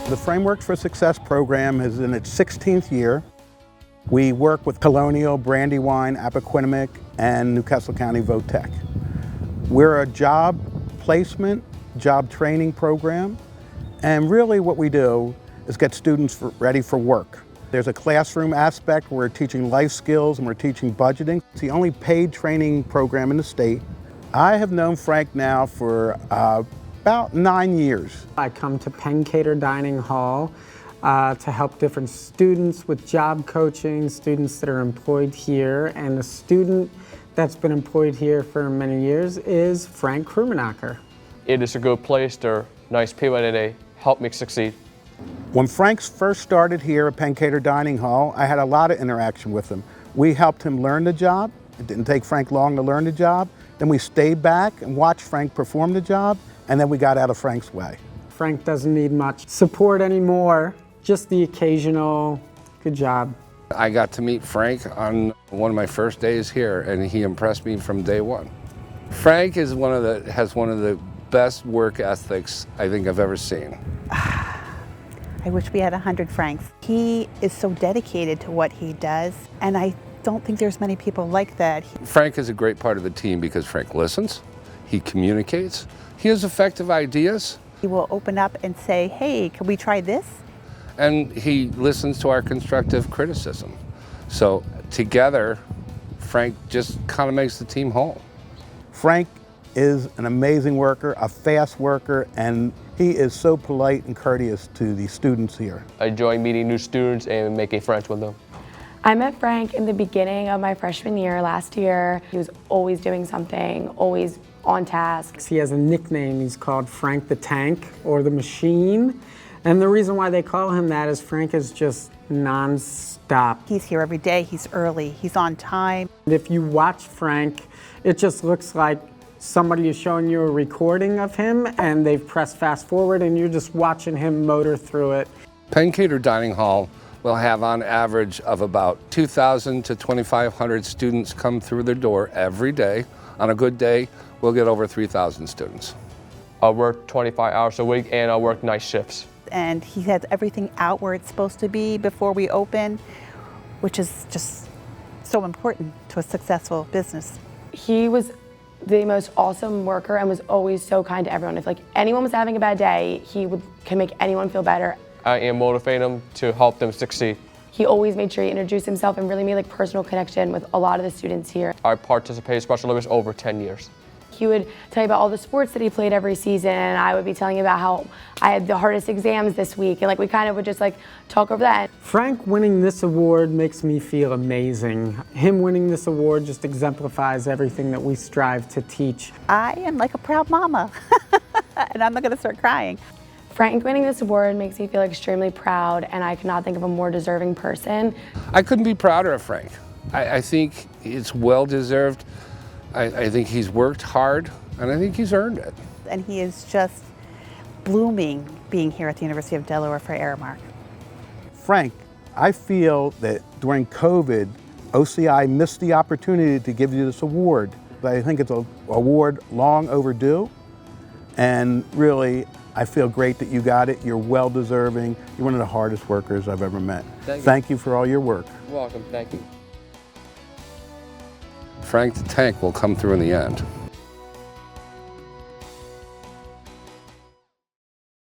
The Frameworks for Success program is in its 16th year. We work with Colonial, Brandywine, Appoquinimink, and Newcastle County VOTEC. We're a job placement, job training program, and really what we do is get students ready for work. There's a classroom aspect where we're teaching life skills and we're teaching budgeting. It's the only paid training program in the state. I have known Frank now for about 9 years. I come to Krumenacker Dining Hall to help different students with job coaching, students that are employed here, and the student that's been employed here for many years is Frank Krumenacker. It is a good place. They're nice people and they help me succeed. When Frank first started here at Krumenacker Dining Hall, I had a lot of interaction with him. We helped him learn the job. It didn't take Frank long to learn the job. Then we stayed back and watched Frank perform the job, and then we got out of Frank's way. Frank doesn't need much support anymore, just the occasional good job. I got to meet Frank on one of my first days here, and he impressed me from day one. Frank has one of the best work ethics I think I've ever seen. I wish we had 100 Franks. He is so dedicated to what he does, and I don't think there's many people like that. Frank is a great part of the team because Frank listens, he communicates, he has effective ideas. He will open up and say, hey, can we try this? And he listens to our constructive criticism. So together, Frank just kind of makes the team whole. Frank is an amazing worker, a fast worker, and he is so polite and courteous to the students here. I enjoy meeting new students and making friends with them. I met Frank in the beginning of my freshman year last year. He was always doing something, always on task. He has a nickname. He's called Frank the Tank or the Machine. And the reason why they call him that is Frank is just non-stop. He's here every day, he's early, he's on time. If you watch Frank, it just looks like somebody is showing you a recording of him and they've pressed fast forward and you're just watching him motor through it. Krumenacker Dining Hall will have on average of about 2,000 to 2,500 students come through their door every day. On a good day, we'll get over 3,000 students. I work 25 hours a week and I work night shifts. And he has everything out where it's supposed to be before we open, which is just so important to a successful business. He was the most awesome worker and was always so kind to everyone. If anyone was having a bad day, he can make anyone feel better. I am motivating them to help them succeed. He always made sure he introduced himself and really made personal connection with a lot of the students here. I participated in Special Olympics over 10 years. He would tell you about all the sports that he played every season, and I would be telling you about how I had the hardest exams this week, and we kind of would just talk over that. Frank winning this award makes me feel amazing. Him winning this award just exemplifies everything that we strive to teach. I am like a proud mama, and I'm not gonna start crying. Frank winning this award makes me feel extremely proud, and I could not think of a more deserving person. I couldn't be prouder of Frank. I think it's well-deserved. I think he's worked hard, and I think he's earned it. And he is just blooming being here at the University of Delaware for Aramark. Frank, I feel that during COVID, OCI missed the opportunity to give you this award. I think it's an award long overdue, and really, I feel great that you got it. You're well-deserving. You're one of the hardest workers I've ever met. Thank you for all your work. You're welcome, thank you. Frank the Tank will come through in the end.